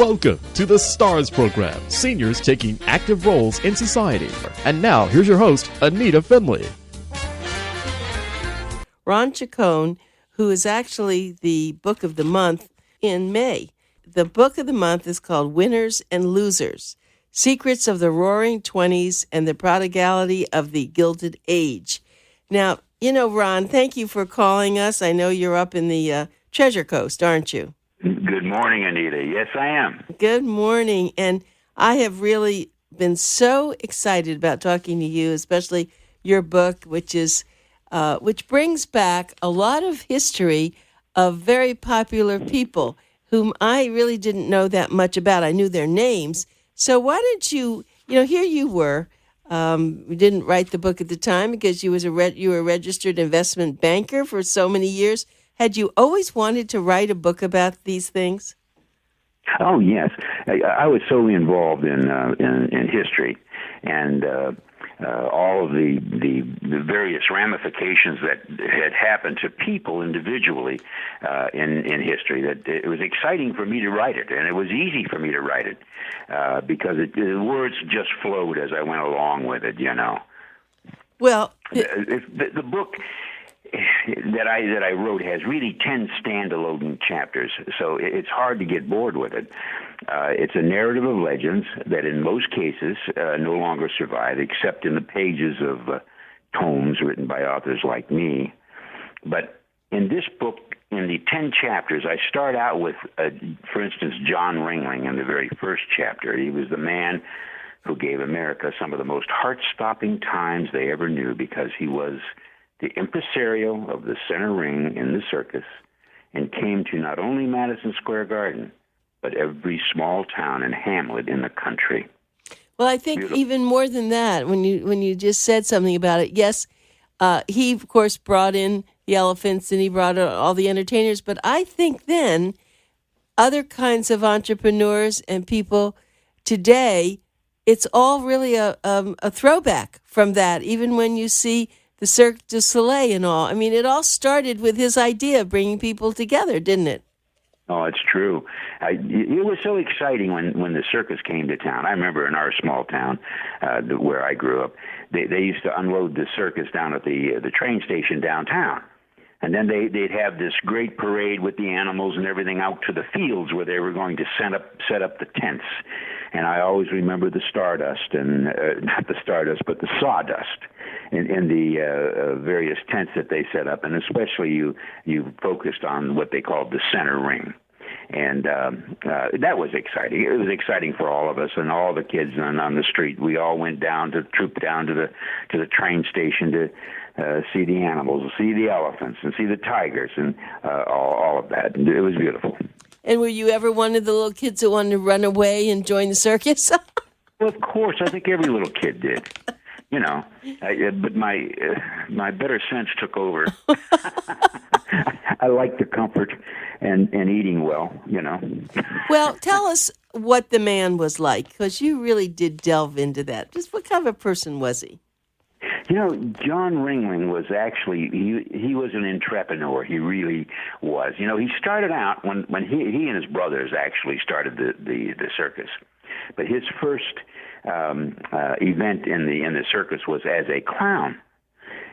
Welcome to the STARS program, seniors taking active roles in society. And now, here's your host, Anita Finley. Ron Chicone, who is actually the book of the month in May. The book of the month is called Winners and Losers, Secrets of the Roaring Twenties and the Prodigality of the Gilded Age. Now, Ron, thank you for calling us. I know you're up in the Treasure Coast, aren't you? Good morning, Anita. Yes, I am. Good morning. And I have really been so excited about talking to you, especially your book, which brings back a lot of history of very popular people whom I really didn't know that much about. I knew their names. So why don't you, here you were. You didn't write the book at the time because you were a registered investment banker for so many years. Had you always wanted to write a book about these things? Oh, yes. I was so involved in history and all of the various ramifications that had happened to people individually in history that it was exciting for me to write it, and it was easy for me to write it because the words just flowed as I went along with it, Well, the book that I wrote has really 10 standalone chapters, so it's hard to get bored with it. It's a narrative of legends that in most cases no longer survive, except in the pages of tomes written by authors like me. But in this book, in the 10 chapters, I start out with, for instance, John Ringling in the very first chapter. He was the man who gave America some of the most heart-stopping times they ever knew because he was the impresario of the center ring in the circus and came to not only Madison Square Garden, but every small town and hamlet in the country. Well, I think Beautiful. Even more than that, when you just said something about it, yes, he, of course, brought in the elephants and he brought all the entertainers, but I think then other kinds of entrepreneurs and people today, it's all really a throwback from that, even when you see the Cirque du Soleil and all. I mean, it all started with his idea of bringing people together, didn't it? Oh, it's true. It was so exciting when the circus came to town. I remember in our small town where I grew up, they used to unload the circus down at the train station downtown. And then they'd have this great parade with the animals and everything out to the fields where they were going to set up the tents. And I always remember the stardust, and not the stardust, but the sawdust in the various tents that they set up. And especially you focused on what they called the center ring. And that was exciting. It was exciting for all of us and all the kids on the street. We all went trooped down to the train station to see the animals, see the elephants, and see the tigers, and all of that. And it was beautiful. And were you ever one of the little kids that wanted to run away and join the circus? Well, of course. I think every little kid did. But my better sense took over. I like the comfort and eating well, Well, tell us what the man was like, because you really did delve into that. Just what kind of a person was he? John Ringling was actually, he was an entrepreneur. He really was. He started out when he and his brothers actually started the circus. But his first event in the circus was as a clown.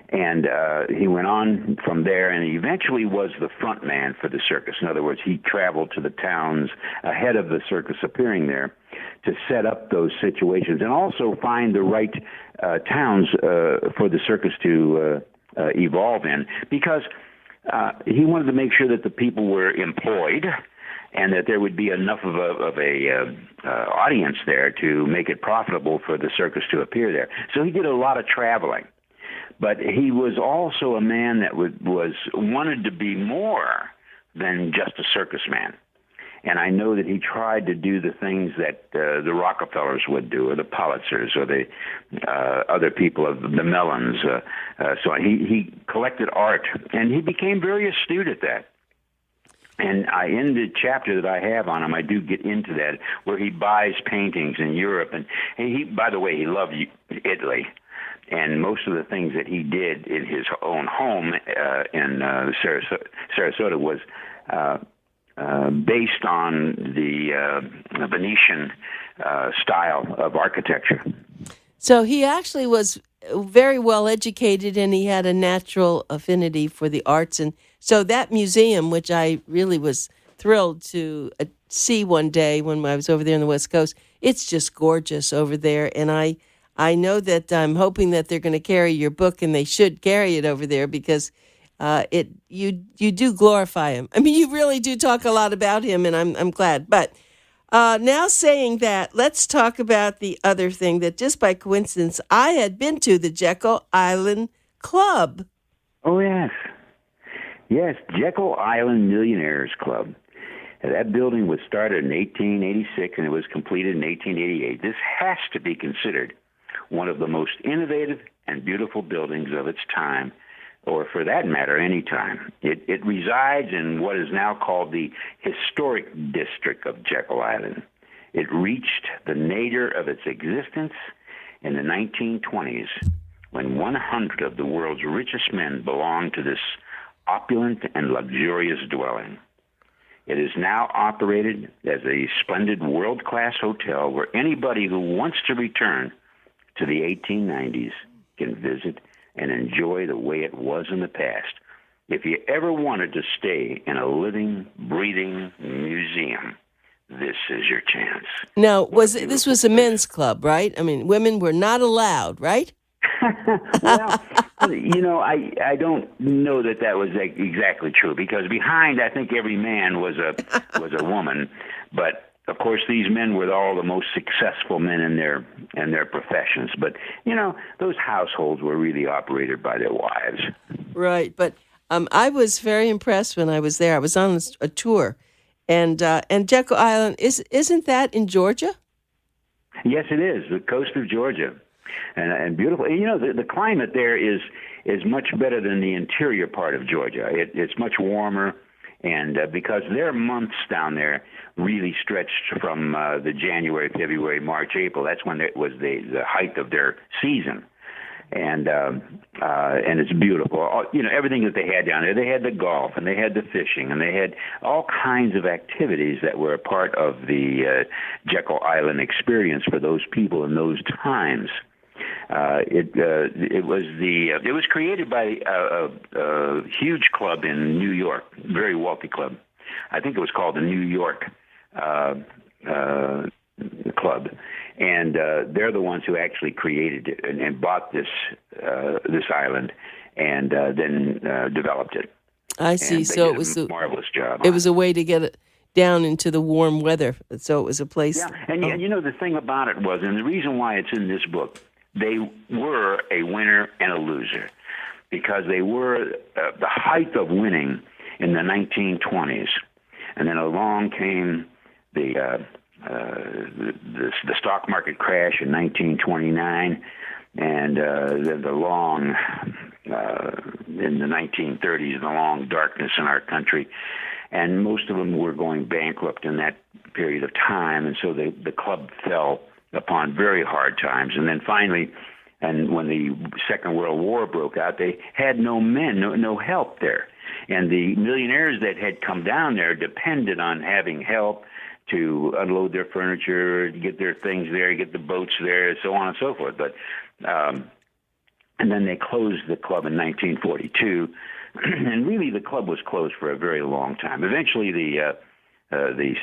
And he went on from there, and he eventually was the front man for the circus. In other words, he traveled to the towns ahead of the circus appearing there to set up those situations and also find the right towns for the circus to evolve in, because he wanted to make sure that the people were employed and that there would be enough of a audience there to make it profitable for the circus to appear there. So he did a lot of traveling. But he was also a man that wanted to be more than just a circus man. And I know that he tried to do the things that the Rockefellers would do, or the Pulitzers, or the other people of the Mellons. So he collected art, and he became very astute at that. And in the chapter that I have on him, I do get into that, where he buys paintings in Europe. And he, by the way, he loved Italy. And most of the things that he did in his own home in Sarasota was based on the Venetian style of architecture. So he actually was very well educated, and he had a natural affinity for the arts. And so that museum, which I really was thrilled to see one day when I was over there on the West Coast, it's just gorgeous over there. And I know that I'm hoping that they're going to carry your book, and they should carry it over there because you do glorify him. I mean, you really do talk a lot about him, and I'm glad. But now saying that, let's talk about the other thing that just by coincidence, I had been to the Jekyll Island Club. Oh, yes. Yes, Jekyll Island Millionaires Club. That building was started in 1886 and it was completed in 1888. This has to be considered one of the most innovative and beautiful buildings of its time, or for that matter, any time. It resides in what is now called the historic district of Jekyll Island. It reached the nadir of its existence in the 1920s when 100 of the world's richest men belonged to this opulent and luxurious dwelling. It is now operated as a splendid world-class hotel where anybody who wants to return to the 1890s can visit and enjoy the way it was in the past. If you ever wanted to stay in a living, breathing museum, this is your chance. Now, this was a men's club, right? I mean, women were not allowed, right? Well, I don't know that was exactly true, because behind, I think, every man was a woman, but of course, these men were all the most successful men in their professions. But those households were really operated by their wives. Right, but I was very impressed when I was there. I was on a tour, and Jekyll Island isn't that in Georgia? Yes, it is, the coast of Georgia, and beautiful. The climate there is much better than the interior part of Georgia. It's much warmer. And because their months down there really stretched from the January, February, March, April, that's when it was the height of their season. And it's beautiful. Everything that they had down there. They had the golf, and they had the fishing, and they had all kinds of activities that were a part of the Jekyll Island experience for those people in those times. It was created by a huge club in New York, very wealthy club. I think it was called the New York Club, and they're the ones who actually created it and bought this island, and then developed it. I see. So it was a marvelous job. It was a way to get it down into the warm weather. So it was a place. Yeah, and the thing about it was, and the reason why it's in this book, they were a winner and a loser, because they were the height of winning in the 1920s, and then along came the stock market crash in 1929, and the long in the 1930s, the long darkness in our country, and most of them were going bankrupt in that period of time, and so the club fell upon very hard times. And then finally, and when the Second World War broke out, they had no men, no help there. And the millionaires that had come down there depended on having help to unload their furniture, to get their things there, get the boats there, so on and so forth. But and then they closed the club in 1942, and really the club was closed for a very long time. Eventually, the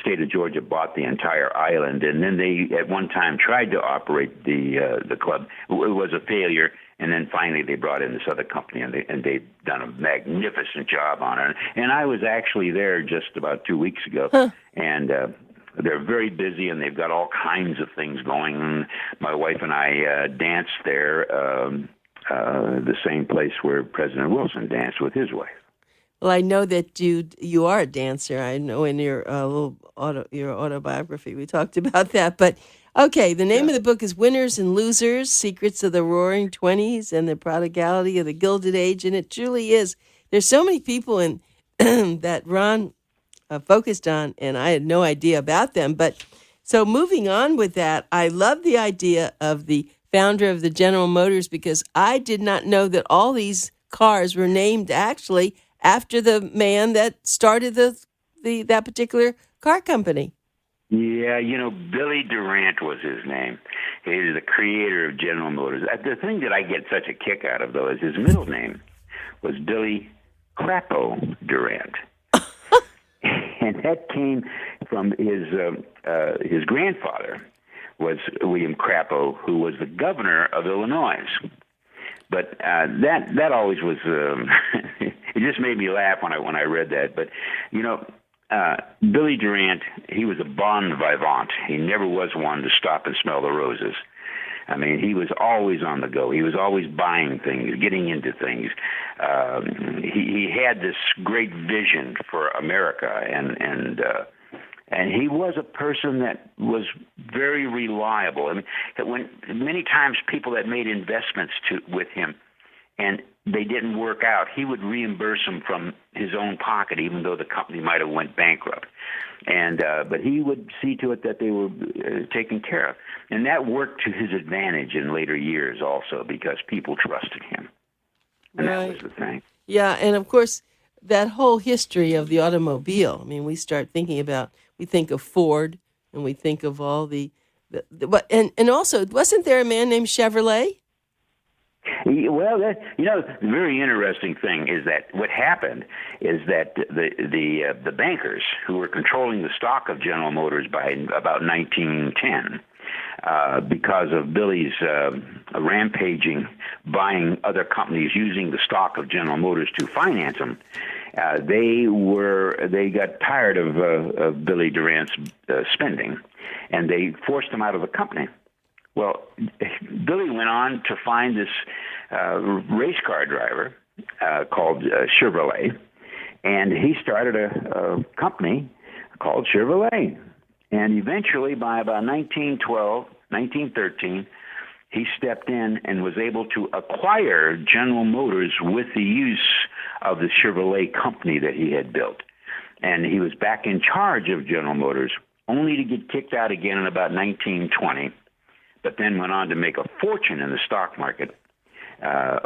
state of Georgia bought the entire island, and then they at one time tried to operate the club. It was a failure, and then finally they brought in this other company, and they've done a magnificent job on it. And I was actually there just about 2 weeks ago, and they're very busy, and they've got all kinds of things going. My wife and I danced there, the same place where President Wilson danced with his wife. Well, I know that you are a dancer. I know in your your autobiography we talked about that. But okay, the name of the book is Winners and Losers: Secrets of the Roaring '20s and the Prodigality of the Gilded Age, and it truly is. There's so many people in that Ron focused on, and I had no idea about them. But so moving on with that, I love the idea of the founder of the General Motors, because I did not know that all these cars were named actually after the man that started the that particular car company. Yeah, Billy Durant was his name. He's the creator of General Motors. The thing that I get such a kick out of, though, is his middle name was Billy Crapo Durant. And that came from his grandfather was William Crapo, who was the governor of Illinois. But that always was it just made me laugh when I read that. But Billy Durant, he was a bon vivant. He never was one to stop and smell the roses. I mean, he was always on the go. He was always buying things, getting into things. He had this great vision for America, and he was a person that was very reliable. I mean, when many times people had made investments with him, and they didn't work out, he would reimburse them from his own pocket, even though the company might have went bankrupt. And but he would see to it that they were taken care of, and that worked to his advantage in later years also because people trusted him. And Right. that was the thing. Yeah, and of course, that whole history of the automobile. I mean, we think of Ford, and we think of all and also, wasn't there a man named Chevrolet? Well, the very interesting thing is that what happened is that the bankers who were controlling the stock of General Motors by about 1910, because of Billy's rampaging, buying other companies using the stock of General Motors to finance them, they got tired of Billy Durant's spending, and they forced him out of the company. Well, Billy went on to find this race car driver called Chevrolet, and he started a company called Chevrolet. And eventually, by about 1912, 1913, he stepped in and was able to acquire General Motors with the use of the Chevrolet company that he had built. And he was back in charge of General Motors, only to get kicked out again in about 1920. But then went on to make a fortune in the stock market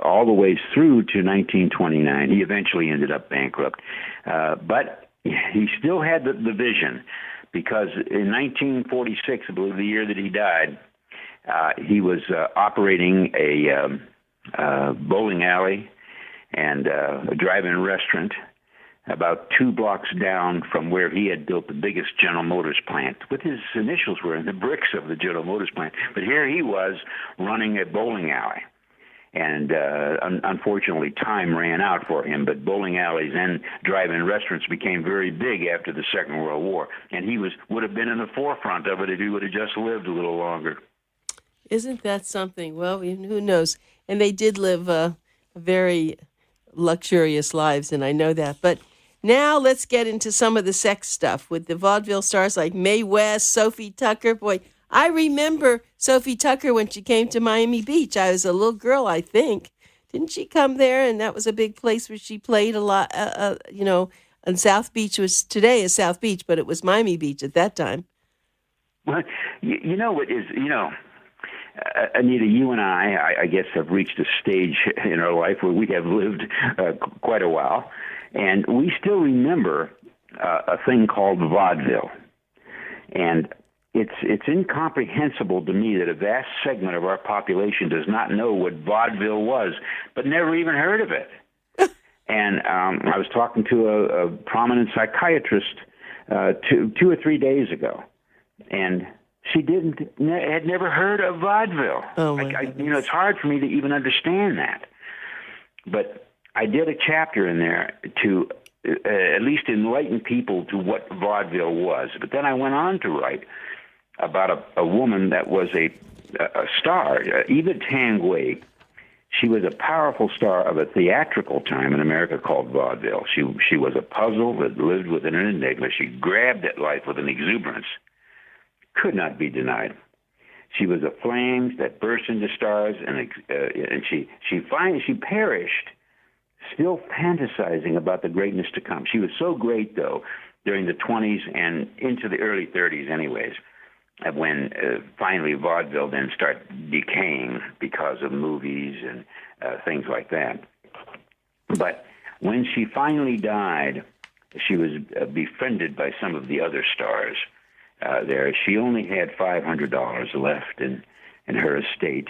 all the way through to 1929. He eventually ended up bankrupt. But he still had the vision, because in 1946, I believe the year that he died, he was operating a bowling alley and a drive-in restaurant about 2 blocks down from where he had built the biggest General Motors plant. With his initials were in the bricks of the General Motors plant. But here he was running a bowling alley. And unfortunately, time ran out for him. But bowling alleys and drive-in restaurants became very big after the Second World War. And he would have been in the forefront of it if he would have just lived a little longer. Isn't that something? Well, who knows? And they did live very luxurious lives, and I know that. But now let's get into some of the sex stuff with the vaudeville stars like Mae West, Sophie Tucker. Boy, I remember Sophie Tucker when she came to Miami Beach. I was a little girl, I think. Didn't she come there? And that was a big place where she played a lot, and South Beach was today is South Beach, but it was Miami Beach at that time. Well, you know what is, Anita, you and I guess, have reached a stage in our life where we have lived quite a while, and we still remember a thing called vaudeville. And it's incomprehensible to me that a vast segment of our population does not know what vaudeville was, but never even heard of it. And I was talking to a prominent psychiatrist 2 or 3 days ago, and she had never heard of vaudeville. Oh my goodness. It's hard for me to even understand that. But I did a chapter in there to at least enlighten people to what vaudeville was. But then I went on to write about a woman that was a star, Eva Tanguay. She was a powerful star of a theatrical time in America called vaudeville. She was a puzzle that lived within an enigma. She grabbed at life with an exuberance could not be denied. She was a flame that burst into stars, and she perished, still fantasizing about the greatness to come. She was so great, though, during the 20s and into the early 30s anyways, when finally vaudeville then started decaying because of movies and things like that. But when she finally died, she was befriended by some of the other stars there. She only had $500 left in her estate,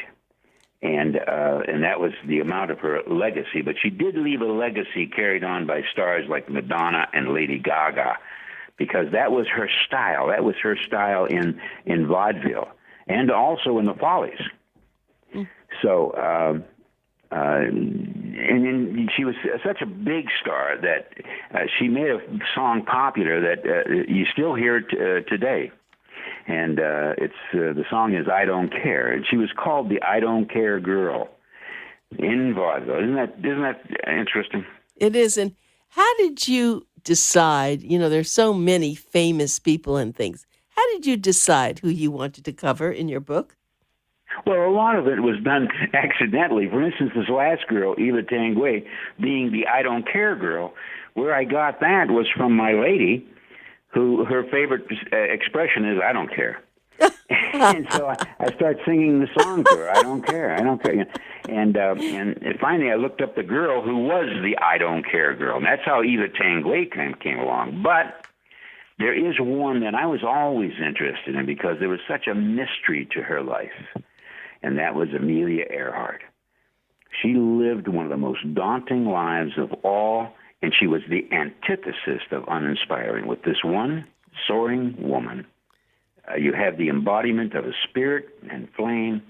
and that was the amount of her legacy. But she did leave a legacy carried on by stars like Madonna and Lady Gaga, because that was her style. That was her style in vaudeville and also in the Follies. So, and then she was such a big star that she made a song popular that you still hear today. And the song is "I Don't Care," and she was called the "I Don't Care Girl" in vaudeville. Isn't that interesting? It is. And how did you decide? There's so many famous people and things. How did you decide who you wanted to cover in your book? Well, a lot of it was done accidentally. For instance, this last girl, Eva Tanguay, being the "I Don't Care" girl, where I got that was from my lady, who her favorite expression is "I don't care." And so I start singing the song to her. I don't care. I don't care. And finally, I looked up the girl who was the "I don't care" girl, and that's how Eva Tanguay came along. But there is one that I was always interested in because there was such a mystery to her life, and that was Amelia Earhart. She lived one of the most daunting lives of all, and she was the antithesis of uninspiring. With this one soaring woman, you have the embodiment of a spirit and flame,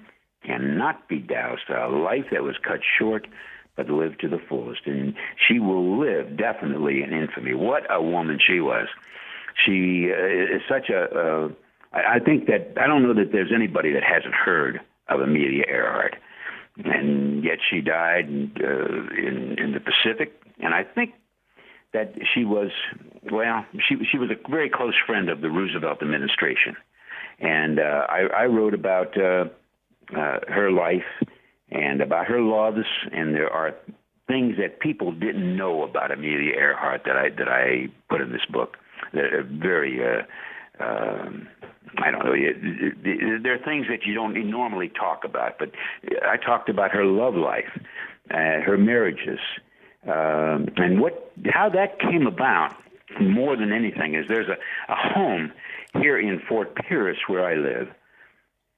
cannot be doused, a life that was cut short but lived to the fullest. And she will live definitely in infamy. What a woman she was. She is such I think that, I don't know that there's anybody that hasn't heard of Amelia Earhart. And yet she died in the Pacific. And I think that she was a very close friend of the Roosevelt administration. And I wrote about her life and about her loves, and there are things that people didn't know about Amelia Earhart that I put in this book that are very, I don't know, there are things that you don't normally talk about, but I talked about her love life, her marriages, and how that came about more than anything is there's a home here in Fort Pierce where I live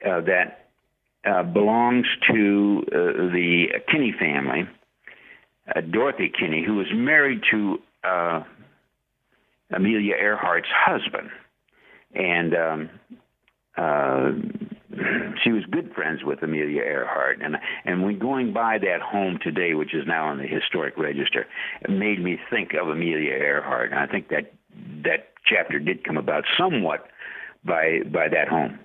that belongs to the Kinney family, Dorothy Kinney, who was married to Amelia Earhart's husband. And she was good friends with Amelia Earhart. And when going by that home today, which is now on the Historic Register, it made me think of Amelia Earhart. And I think that chapter did come about somewhat by that home.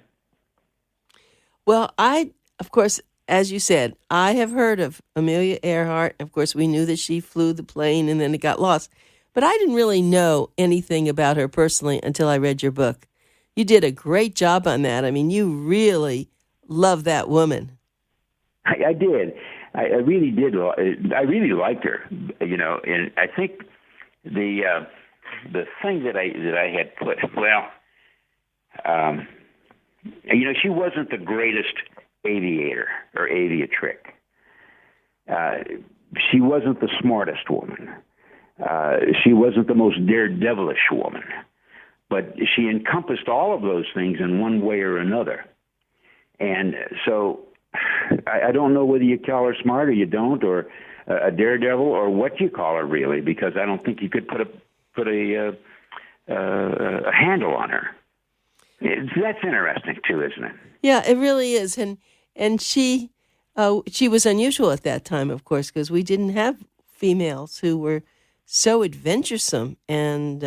Well, of course, as you said, I have heard of Amelia Earhart. Of course, we knew that she flew the plane and then it got lost. But I didn't really know anything about her personally until I read your book. You did a great job on that. I mean, you really love that woman. I did. I really did. I really liked her, and I think the thing that I had put, she wasn't the greatest aviator or aviatrix. She wasn't the smartest woman. She wasn't the most daredevilish woman. But she encompassed all of those things in one way or another. And so I don't know whether you call her smart or you don't, or a daredevil, or what you call her really, because I don't think you could put a handle on her. That's interesting too, isn't it? Yeah, it really is. And she was unusual at that time, of course, because we didn't have females who were so adventuresome and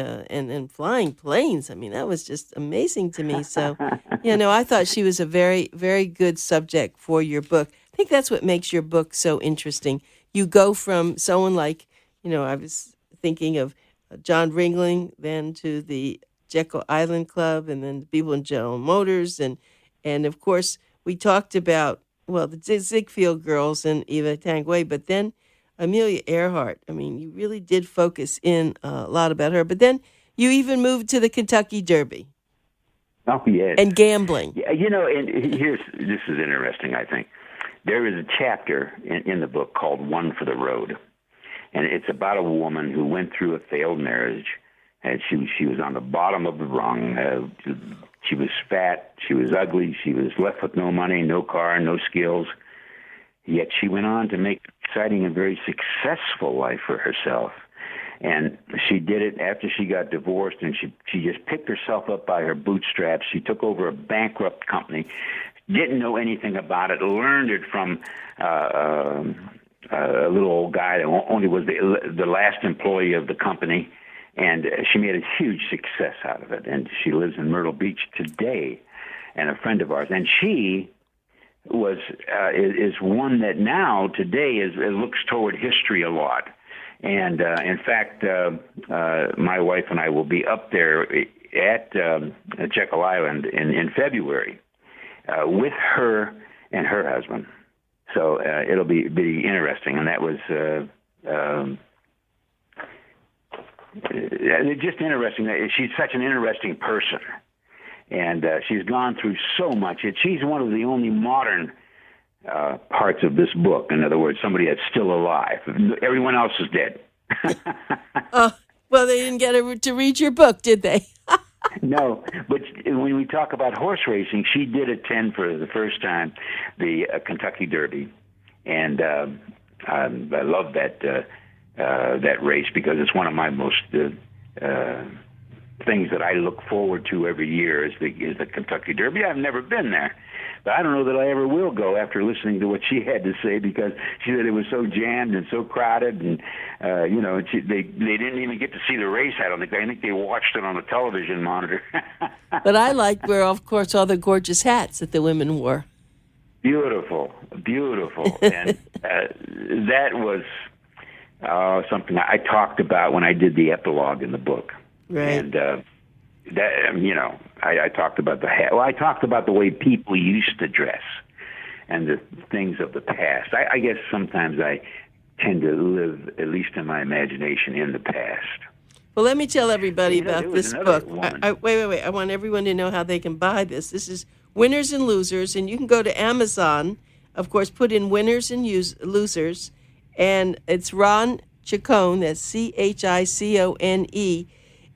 flying planes. I mean, that was just amazing to me. So, I thought she was a very, very good subject for your book. I think that's what makes your book so interesting. You go from someone like, I was thinking of John Ringling, then to the Jekyll Island Club, and then the people in General Motors. And of course, we talked about, the Ziegfeld girls and Eva Tanguay, but then Amelia Earhart. I mean, you really did focus in a lot about her. But then you even moved to the Kentucky Derby. Oh, yes. And gambling. Yeah, and this is interesting, I think. There is a chapter in the book called One for the Road. And it's about a woman who went through a failed marriage, And she was on the bottom of the rung. She was fat. She was ugly. She was left with no money, no car, no skills. Yet she went on to make an exciting and very successful life for herself. And she did it after she got divorced, and she just picked herself up by her bootstraps. She took over a bankrupt company, didn't know anything about it, learned it from a little old guy that only was the last employee of the company, and she made a huge success out of it. And she lives in Myrtle Beach today, and a friend of ours. And she is one that now today looks toward history a lot. And in fact, my wife and I will be up there at Jekyll Island in February with her and her husband. So it'll be interesting. And that was just interesting. She's such an interesting person. And she's gone through so much. She's one of the only modern parts of this book. In other words, somebody that's still alive. Everyone else is dead. Well, they didn't get to read your book, did they? No, but when we talk about horse racing, she did attend for the first time the Kentucky Derby, and I love that race because it's one of my most things that I look forward to every year is the Kentucky Derby. I've never been there, but I don't know that I ever will go after listening to what she had to say, because she said it was so jammed and so crowded, and they didn't even get to see the race. I don't think. I think they watched it on the television monitor. But I like where, of course, all the gorgeous hats that the women wore. Beautiful, and that was something I talked about when I did the epilogue in the book. Right. And I talked about the hat. Well, I talked about the way people used to dress and the things of the past. I guess sometimes I tend to live, at least in my imagination, in the past. Well, let me tell everybody about this book. Wait. I want everyone to know how they can buy this. This is Winners and Losers, and you can go to Amazon. Of course, put in Winners and Losers, and it's Ron Chicone. That's Chicone.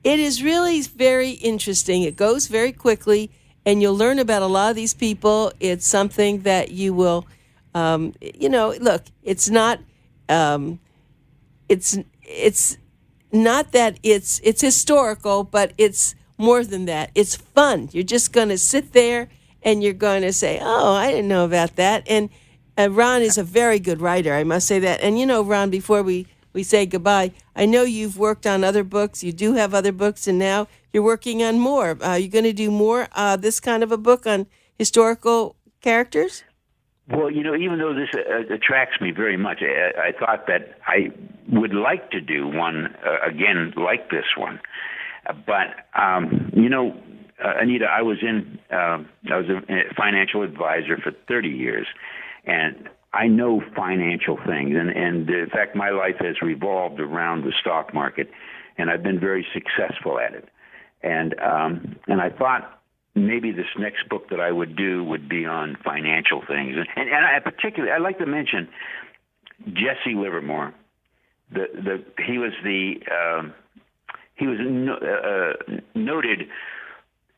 It is really very interesting. It goes very quickly, and you'll learn about a lot of these people. It's something that you will, look, it's not, it's not that it's historical, but it's more than that. It's fun. You're just going to sit there and you're going to say, oh, I didn't know about that. And Ron is a very good writer, I must say that. And, Ron, before we say goodbye, I know you've worked on other books. You do have other books, and now you're working on more. Are you going to do more this kind of a book on historical characters? Well, even though this attracts me very much, I thought that I would like to do one again like this one. But Anita, I was a financial advisor for 30 years, and I know financial things, and in fact, my life has revolved around the stock market, and I've been very successful at it. And I thought maybe this next book that I would do would be on financial things, and I'd like to mention Jesse Livermore. He was noted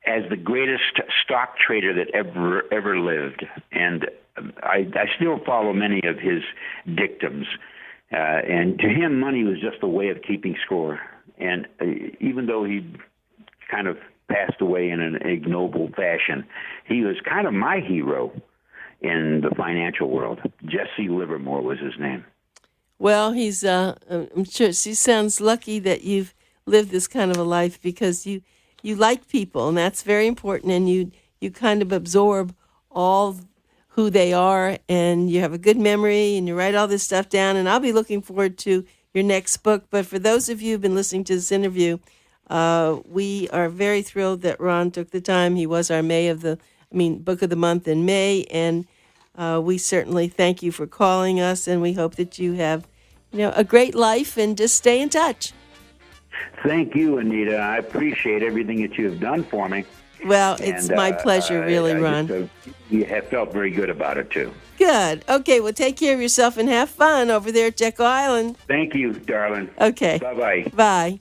as the greatest stock trader that ever lived, and I still follow many of his dictums. And to him, money was just a way of keeping score. And even though he kind of passed away in an ignoble fashion, he was kind of my hero in the financial world. Jesse Livermore was his name. Well, he's. I'm sure she sounds lucky that you've lived this kind of a life, because you like people, and that's very important. And you kind of absorb all who they are, and you have a good memory, and you write all this stuff down. And I'll be looking forward to your next book. But for those of you who've been listening to this interview, we are very thrilled that Ron took the time. He was our Book of the Month in May, and we certainly thank you for calling us, and we hope that you have, a great life, and just stay in touch. Thank you, Anita. I appreciate everything that you have done for me. Well, it's my pleasure, really, Ron. You have felt very good about it, too. Good. Okay, well, take care of yourself and have fun over there at Jekyll Island. Thank you, darling. Okay. Bye-bye. Bye.